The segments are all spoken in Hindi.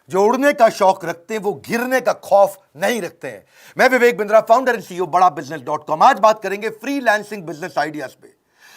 जो उड़ने का शौक रखते हैं वो गिरने का खौफ नहीं रखते हैं। मैं Vivek Bindra, founder and CEO बड़ा बिजनेस.com। आज बात करेंगे फ्रीलांसिंग बिजनेस आइडियाज पे।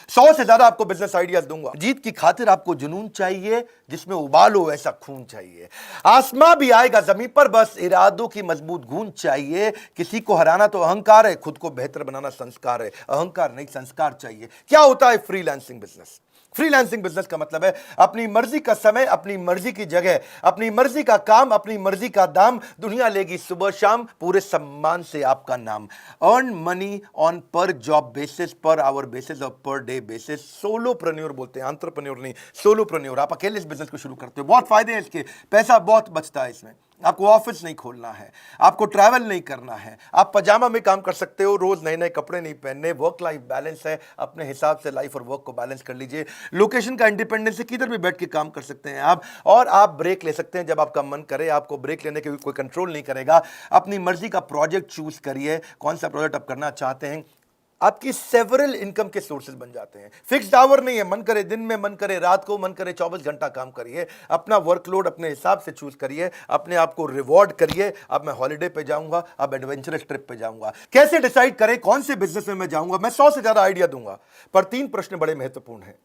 100 से ज्यादा आपको बिजनेस आइडियाज दूंगा। जीत की खातिर आपको जुनून चाहिए, जिसमें उबाल हो ऐसा खून चाहिए। आसमां भी आएगा जमीन पर, बस इरादों की मजबूत गूंज चाहिए। किसी को हराना तो अहंकार है, खुद को बेहतर बनाना संस्कार है। अहंकार नहीं, संस्कार चाहिए। क्या होता है फ्रीलांसिंग बिजनेस? फ्रीलांसिंग बिजनेस का मतलब है अपनी मर्जी का समय, अपनी मर्जी की जगह, अपनी मर्जी का काम, अपनी मर्जी का दाम। दुनिया लेगी सुबह शाम, पूरे सम्मान से आपका नाम। अर्न मनी ऑन पर job basis, per hour basis और पर डे बेसिस। सोलोप्रेन्योर बोलते हैं, एंटरप्रेन्योर नहीं, सोलोप्रेन्योर। आप अकेले इस बिजनेस को शुरू करते हो, बहुत फायदे हैं इसके, पैसा बहुत बचता है इसमें। आपको ऑफिस नहीं खोलना है, आपको ट्रैवल नहीं करना है, आप पजामा में काम कर सकते हो, रोज नए नए कपड़े नहीं पहनने। वर्क लाइफ बैलेंस है, अपने हिसाब से लाइफ और वर्क को बैलेंस कर लीजिए। लोकेशन का इंडिपेंडेंस है, किधर भी बैठ के काम कर सकते हैं आप, और आप ब्रेक ले सकते हैं जब आपका मन करे। आपको ब्रेक लेने के कोई कंट्रोल नहीं करेगा। अपनी मर्जी का प्रोजेक्ट चूज करिए, कौन सा प्रोजेक्ट आप करना चाहते हैं। आपकी सेवरल इनकम के सोर्सेज बन जाते हैं। फिक्स्ड आवर नहीं है, मन करे दिन में, मन करे रात को, मन करे 24 घंटा काम करिए। अपना वर्कलोड अपने हिसाब से चूज करिए, अपने आप को रिवॉर्ड करिए। अब मैं हॉलिडे पे जाऊंगा, अब एडवेंचरस ट्रिप पे जाऊंगा। कैसे डिसाइड करें कौन से बिजनेस में मैं जाऊंगा? मैं 100 से ज्यादा आइडिया दूंगा, पर 3 प्रश्न बड़े महत्वपूर्ण हैं।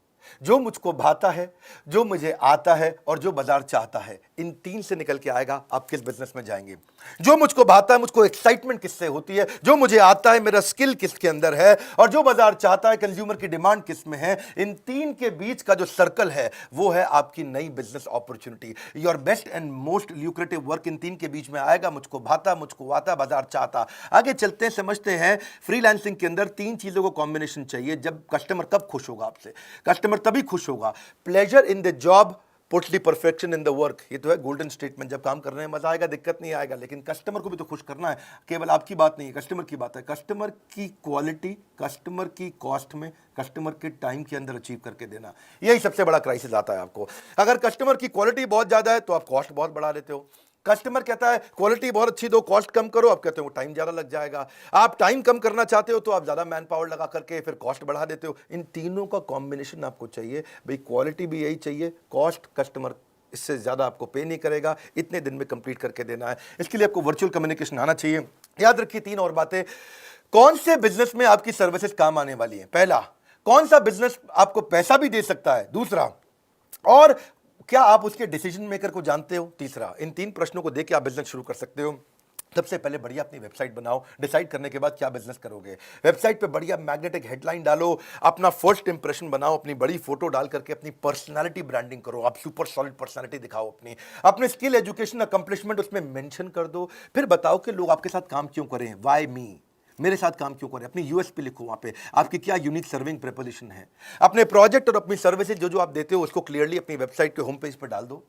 जो मुझको भाता है, जो मुझे आता है, और जो बाजार चाहता है। इन 3 से निकल के आएगा आप किस बिजनेस में जाएंगे। जो मुझको भाता है, मुझको एक्साइटमेंट किससे होती है, जो मुझे आता है, मेरा स्किल किसके अंदर है, और जो बाजार चाहता है, कंज्यूमर की डिमांड किस में है। इन 3 के बीच का जो सर्कल है वो है आपकी नई business opportunity. Your best and most lucrative work in 3 के बीच में आएगा। मुझको भाता, मुझको आता, बाजार चाहता। आगे चलते हैं, समझते हैं। फ्रीलांसिंग के अंदर 3 चीजों को कॉम्बिनेशन चाहिए। जब कस्टमर कब खुश होगा आपसे? कस्टमर तभी खुश होगा, pleasure in the job puts the perfection in the work. ये तो है गोल्डन स्टेटमेंट। जब काम करने में मजा आएगा, दिक्कत नहीं आएगा, लेकिन कस्टमर को भी तो खुश करना है। केवल आपकी बात नहीं है, कस्टमर की बात है। कस्टमर की क्वालिटी, कस्टमर की कॉस्ट में, कस्टमर के टाइम के अंदर अचीव करके देना, यही सबसे बड़ा क्राइसिस आता है आपको। अगर कस्टमर की क्वालिटी बहुत ज्यादा है तो आप कॉस्ट बहुत बढ़ा देते हो। कस्टमर कहता है क्वालिटी बहुत अच्छी दो, कॉस्ट कम करो, आप कहते हो टाइम ज्यादा लग जाएगा। आप टाइम कम करना चाहते हो तो आप ज्यादा मैन पावर लगा करके फिर कॉस्ट बढ़ा देते हो। इन तीनों का कॉम्बिनेशन आपको चाहिए भाई। क्वालिटी भी यही चाहिए, कॉस्ट, कस्टमर इससे ज्यादा आपको पे नहीं करेगा, इतने दिन में कंप्लीट करके देना है। इसके लिए आपको वर्चुअल कम्युनिकेशन आना चाहिए। याद रखिए 3 और बातें। कौन से बिजनेस में आपकी सर्विसेज काम आने वाली है? पहला, कौन सा बिजनेस आपको पैसा भी दे सकता है? दूसरा, और क्या आप उसके डिसीजन मेकर को जानते हो? तीसरा। इन 3 प्रश्नों को देख के आप बिजनेस शुरू कर सकते हो। सबसे पहले बढ़िया अपनी वेबसाइट बनाओ। डिसाइड करने के बाद क्या बिजनेस करोगे, वेबसाइट पे बढ़िया मैग्नेटिक हेडलाइन डालो, अपना फर्स्ट इंप्रेशन बनाओ, अपनी बड़ी फोटो डाल करके अपनी पर्सनालिटी ब्रांडिंग करो। आप सुपर सॉलिड पर्सनालिटी दिखाओ अपने स्किल, एजुकेशन, अकम्पलिशमेंट उसमें मेंशन कर दो। फिर बताओ कि लोग आपके साथ काम क्यों करें, व्हाई मी, मेरे साथ काम क्यों करें। अपनी यूएसपी लिखो, वहां पे आपकी क्या यूनिक सर्विंग प्रेपोजिशन है। अपने प्रोजेक्ट और अपनी सर्विसेज जो आप देते हो उसको क्लियरली अपनी वेबसाइट के होम पेज पर डाल दो।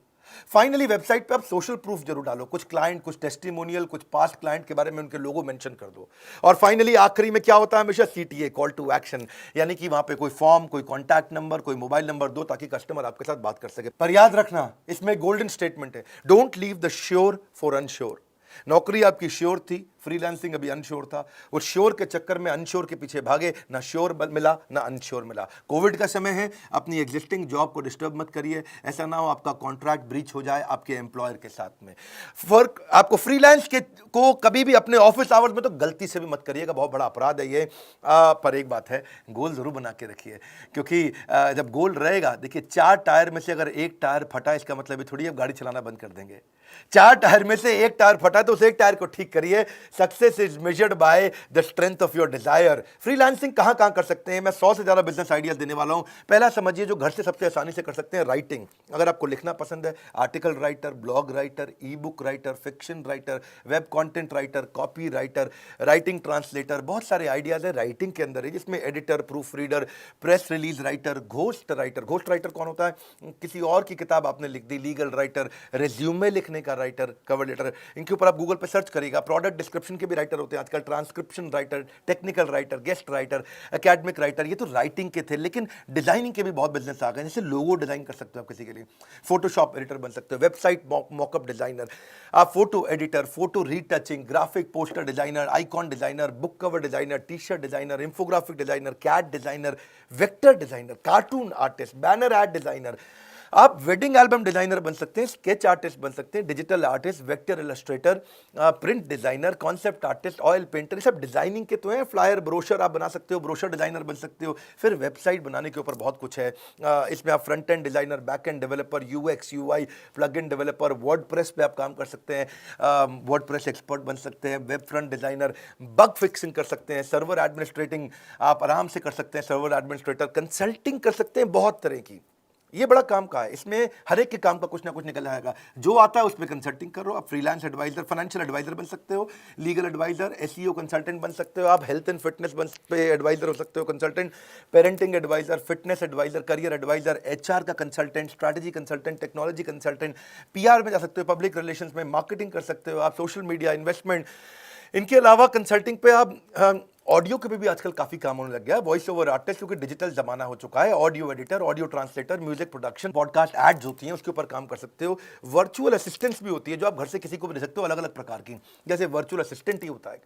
फाइनली वेबसाइट पे आप सोशल प्रूफ जरूर डालो, कुछ क्लाइंट, कुछ टेस्टिमोनियल, कुछ पास्ट क्लाइंट के बारे में उनके लोगो मेंशन कर दो। और फाइनली आखिरी में क्या होता है हमेशा? सीटीए, कॉल टू एक्शन, यानी कि वहां पे कोई फॉर्म, कोई कॉन्टैक्ट नंबर, कोई मोबाइल नंबर दो ताकि कस्टमर आपके साथ बात कर सके। पर याद रखना, इसमें गोल्डन स्टेटमेंट है, don't leave the sure for unsure. नौकरी आपकी श्योर थी, फ्रीलांसिंग अभी अनश्योर था। उस श्योर के चक्कर में अनश्योर के पीछे भागे, ना श्योर मिला ना अनश्योर मिला। कोविड का समय है, अपनी एग्जिस्टिंग जॉब को डिस्टर्ब मत करिए। ऐसा ना हो आपका कॉन्ट्रैक्ट ब्रीच हो जाए आपके एम्प्लॉयर के साथ में। फर्क आपको फ्रीलांस के को कभी भी अपने ऑफिस आवर्स में तो गलती से भी मत करिएगा, बहुत बड़ा अपराध है ये। पर एक बात है, गोल जरूर बना के रखिए, क्योंकि जब गोल रहेगा, देखिए 4 टायर में से अगर एक टायर फटा, इसका मतलब ये थोड़ी आप गाड़ी चलाना बंद कर देंगे। 4 टायर में से एक टायर फटा तो उस एक टायर को ठीक करिए। Success is measured by the strength of your desire. Freelancing कहां कहां कर सकते हैं? मैं 100 से ज्यादा बिजनेस आइडियाज देने वाला हूं। पहला समझिए, जो घर से सबसे आसानी से कर सकते हैं, राइटिंग। अगर आपको लिखना पसंद है, आर्टिकल राइटर, ब्लॉग राइटर, ई book writer, fiction writer, web content writer, copy writer, writing translator, बहुत सारे आइडियाज है राइटिंग के अंदर है, जिसमें editor, proof reader, press release writer, ghost writer. Ghost writer कौन होता है? किसी और की किताब आपने लिख दी। लीगल राइटर, रेज्यूमे लिखने का राइटर, कवर लेटर, इनके ऊपर आप गूगल पे सर्च करिएगा। प्रोडक्ट डिस्क्रिप्शन के भी राइटर होते हैं आजकल, transcription writer, technical writer, guest writer, academic writer. ये तो राइटिंग के थे, लेकिन डिजाइनिंग के भी बहुत बिजनेस आ गए। जैसे लोगो डिजाइन कर सकते हो आप किसी के लिए, फोटोशॉप एडिटर बन सकते हो, वेबसाइट मॉकअप डिजाइनर, आप photo editor, photo retouching, graphic poster designer, icon designer, book cover designer, T shirt designer, infographic designer, cat designer, vector designer, cartoon artist, banner ad designer. आप वेडिंग एल्बम डिजाइनर बन सकते हैं, स्केच आर्टिस्ट बन सकते हैं, digital artist, vector illustrator, print designer, concept artist, oil painter, सब डिजाइनिंग के तो हैं। फ्लायर, ब्रोशर आप बना सकते हो, ब्रोशर डिजाइनर बन सकते हो। फिर वेबसाइट बनाने के ऊपर बहुत कुछ है। इसमें आप front end designer, back end developer, UX UI, plug in developer, WordPress पे आप काम कर सकते हैं, वर्डप्रेस एक्सपर्ट बन सकते हैं, web front designer, bug fixing कर सकते हैं, सर्वर एडमिनिस्ट्रेटिंग आप आराम से कर सकते हैं, सर्वर एडमिनिस्ट्रेटर, कंसल्टिंग कर सकते हैं, बहुत तरह की। ये बड़ा काम का है, इसमें हर एक के काम का कुछ ना कुछ निकल आएगा। जो आता है उसमें कंसल्टिंग करो। आप फ्रीलांस एडवाइजर, फाइनेंशियल एडवाइजर बन सकते हो, लीगल एडवाइजर, एसईओ कंसल्टेंट बन सकते हो, आप हेल्थ एंड फिटनेस पे एडवाइजर हो सकते हो, consultant, parenting advisor, fitness advisor, career advisor, HR का consultant, strategy consultant, technology consultant, PR में जा सकते हो, पब्लिक रिलेशंस में, मार्केटिंग कर सकते हो आप, सोशल मीडिया, इन्वेस्टमेंट। इनके अलावा कंसल्टिंग पे आप ऑडियो के भी आजकल काफी काम होने लग गया है। वॉइस ओवर आर्टिस्ट, क्योंकि डिजिटल जमाना हो चुका है, audio editor, audio translator, music production, podcast ads होती हैं, उसके ऊपर काम कर सकते हो। वर्चुअल असिस्टेंट्स भी होती है जो आप घर से किसी को भी दे सकते हो, अलग अलग प्रकार की। जैसे वर्चुअल असिस्टेंट ही होता है,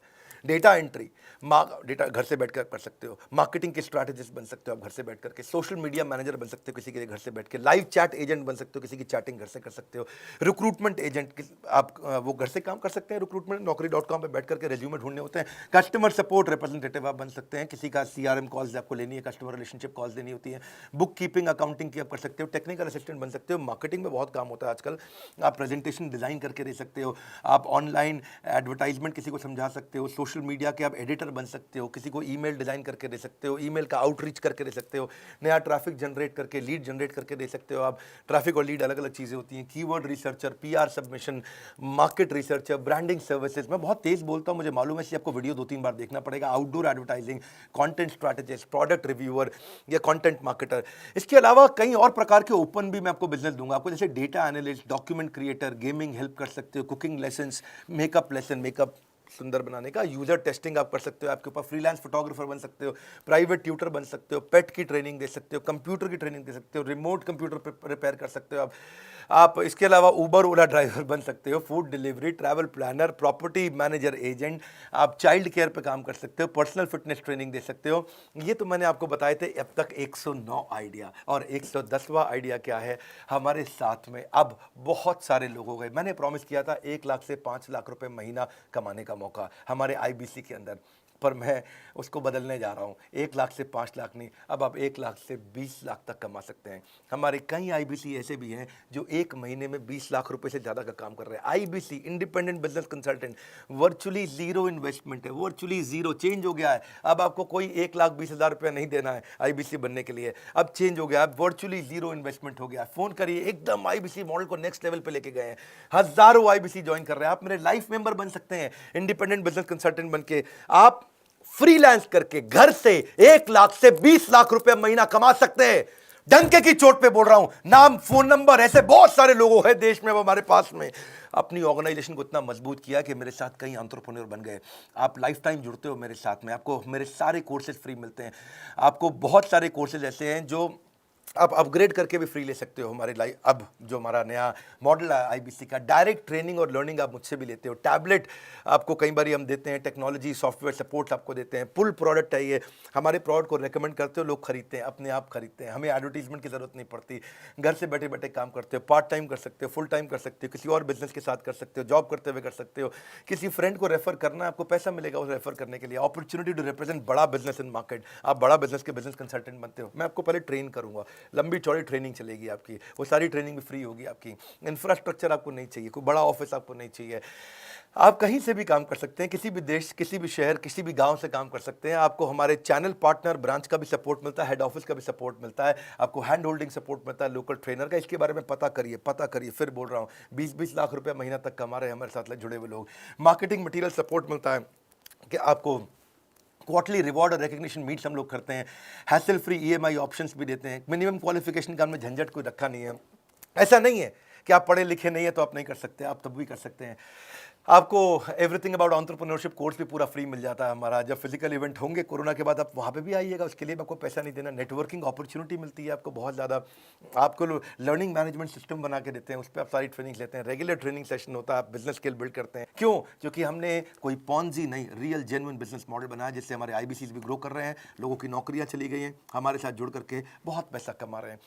डेटा एंट्री, डेटा घर से बैठकर कर सकते हो। मार्केटिंग के स्ट्रैटेजिस्ट बन सकते हो आप घर से बैठ करके। सोशल मीडिया मैनेजर बन सकते हो किसी के लिए घर से बैठ के। लाइव चैट एजेंट बन सकते हो, किसी की चैटिंग घर से कर सकते हो। रिक्रूटमेंट एजेंट आप वो घर से काम कर सकते हैं। रिक्रूटमेंट naukri.com पे बैठ करके रेज्यूमे ढूंढने होते हैं। कस्टमर सपोर्ट रिप्रेजेंटेटिव आप बन सकते हैं, किसी का सीआरएम कॉल्स आपको लेनी है, कस्टमर रिलेशनशिप कॉल्स देनी होती है। बुक कीपिंग, अकाउंटिंग की आप कर सकते हो। टेक्निकल असिस्टेंट बन सकते हो। मार्केटिंग में बहुत काम होता है आजकल, आप प्रेजेंटेशन डिजाइन करके दे सकते हो। आप ऑनलाइन एडवर्टाइजमेंट किसी को समझा सकते हो। सोशल मीडिया के आप एडिटर बन सकते हो, किसी को ईमेल डिजाइन करके दे सकते हो, ईमेल का आउटरीच करके दे सकते हो, नया ट्रैफिक जनरेट करके, लीड जनरेट करके दे सकते हो आप। ट्रैफिक और लीड अलग अलग चीजें होती हैं। Keyword researcher, PR submission, market researcher, branding services. मैं बहुत तेज बोलता हूं, मुझे मालूम है, इसलिए आपको वीडियो 2-3 बार देखना पड़ेगा। Outdoor advertising, content strategist, product reviewer या कंटेंट मार्केटर। इसके अलावा कई और प्रकार के ओपन भी मैं आपको बिजनेस दूंगा आपको, जैसे data analyst, document creator, gaming help कर सकते हो, cooking lessons, makeup lesson, makeup सुंदर बनाने का, यूजर टेस्टिंग आप कर सकते हो, आपके ऊपर फ्रीलांस फोटोग्राफर बन सकते हो, प्राइवेट ट्यूटर बन सकते हो, पेट की ट्रेनिंग दे सकते हो, कंप्यूटर की ट्रेनिंग दे सकते हो, रिमोट कंप्यूटर रिपेयर कर सकते हो आप इसके अलावा उबर ओला ड्राइवर बन सकते हो, food delivery, travel planner, property manager agent, आप चाइल्ड केयर पे काम कर सकते हो, पर्सनल फिटनेस ट्रेनिंग दे सकते हो। ये तो मैंने आपको बताए थे अब तक 109 आइडिया, और 110वां आइडिया क्या है, हमारे साथ में अब बहुत सारे लोग हो गए। मैंने प्रॉमिस किया था 1 लाख से 5 लाख रुपए महीना कमाने का मौका हमारे आईबीसी के अंदर, पर मैं उसको बदलने जा रहा हूँ। 1 लाख से 5 लाख नहीं, अब आप 1 लाख से 20 लाख तक कमा सकते हैं। हमारे कई आईबीसी ऐसे भी हैं जो एक महीने में 20 लाख रुपए से ज़्यादा का काम कर रहे हैं। IBC, independent business consultant, virtually zero investment है, वर्चुअली जीरो। चेंज हो गया है, अब आपको कोई 1,20,000 रुपया नहीं देना है आईबीसी बनने के लिए, अब चेंज हो गया है, वर्चुअली जीरो इन्वेस्टमेंट हो गया है। फोन करिए, एकदम आईबीसी मॉडल को नेक्स्ट लेवल पे लेके गए हैं। हजारों आईबीसी ज्वाइन कर रहे हैं। आप मेरे लाइफ मेंबर बन सकते हैं, इंडिपेंडेंट बिजनेस कंसल्टेंट बन के। आप फ्रीलांस करके घर से 1 लाख से 20 लाख रुपए महीना कमा सकते हैं। डंके की चोट पे बोल रहा हूं, नाम, फोन नंबर, ऐसे बहुत सारे लोगों हैं देश में, वो हमारे पास में अपनी ऑर्गेनाइजेशन को इतना मजबूत किया कि मेरे साथ कई एंटरप्रेन्योर बन गए। आप लाइफ टाइम जुड़ते हो मेरे साथ में, आपको मेरे सारे कोर्सेज फ्री मिलते हैं। आपको बहुत सारे कोर्सेज ऐसे हैं जो आप अपग्रेड करके भी फ्री ले सकते हो। हमारे लाइफ अब जो हमारा नया मॉडल है आईबीसी का, डायरेक्ट ट्रेनिंग और लर्निंग आप मुझसे भी लेते हो। टैबलेट आपको कई बार हम देते हैं, टेक्नोलॉजी सॉफ्टवेयर सपोर्ट आपको देते हैं। पुल प्रोडक्ट है ये, हमारे प्रोडक्ट को रेकमेंड करते हो, लोग खरीदते हैं, अपने आप खरीदते हैं, हमें एडवर्टीजमेंट की जरूरत नहीं पड़ती। घर से बैठे बैठे काम करते हो, पार्ट टाइम कर सकते हो, फुल टाइम कर सकते हो, किसी और बिजनेस के साथ कर सकते हो, जॉब करते हुए कर सकते हो। किसी फ्रेंड को रेफर करना है, आपको पैसा मिलेगा उसे रेफर करने के लिए। अपॉर्चुनिटी टू रिप्रेजेंट बड़ा बिजनेस इन मार्केट, आप बड़ा बिजनेस के बिजनेस कंसल्टेंट बनते हो। मैं आपको पहले ट्रेन करूंगा, लंबी चौड़ी ट्रेनिंग चलेगी आपकी, वो सारी ट्रेनिंग भी फ्री होगी आपकी। इंफ्रास्ट्रक्चर आपको नहीं चाहिए, कोई बड़ा ऑफिस आपको नहीं चाहिए, आप कहीं से भी काम कर सकते हैं, किसी भी देश, किसी भी शहर, किसी भी गांव से काम कर सकते हैं। आपको हमारे चैनल पार्टनर ब्रांच का भी सपोर्ट मिलता है, हेड ऑफिस का भी सपोर्ट मिलता है, आपको हैंड होल्डिंग सपोर्ट मिलता है लोकल ट्रेनर का। इसके बारे में पता करिए, पता करिए, फिर बोल रहा हूँ, 20-20 लाख रुपए महीना तक कमा रहे हैं हमारे साथ जुड़े हुए लोग। मार्केटिंग मटीरियल सपोर्ट मिलता है कि आपको क्वार्टरली रिवॉर्ड और रिकग्निशन मीट्स हम लोग करते हैं, हैसल फ्री ईएमआई ऑप्शंस भी देते हैं। मिनिमम क्वालिफिकेशन का हमने झंझट कोई रखा नहीं है। ऐसा नहीं है कि आप पढ़े लिखे नहीं है तो आप नहीं कर सकते, आप तब भी कर सकते हैं। आपको एवरीथिंग अबाउट एंटरप्रेन्योरशिप कोर्स भी पूरा फ्री मिल जाता है हमारा। जब फिजिकल इवेंट होंगे कोरोना के बाद, आप वहाँ पे भी आइएगा, उसके लिए आपको पैसा नहीं देना। नेटवर्किंग अपॉर्चुनिटी मिलती है आपको बहुत ज़्यादा। आपको लर्निंग मैनेजमेंट सिस्टम बना के देते हैं, उस पर आप सारी ट्रेनिंग लेते हैं। रेगुलर ट्रेनिंग सेशन होता है, आप बिजनेस स्किल बिल्ड करते हैं। क्यों? क्योंकि हमने कोई पॉन्जी नहीं, रियल जेन्युइन बिजनेस मॉडल बनाया, जिससे हमारे आईबीसीज भी ग्रो कर रहे हैं, लोगों की नौकरियाँ चली गई हैं, हमारे साथ जुड़ करके बहुत पैसा कमा रहे हैं।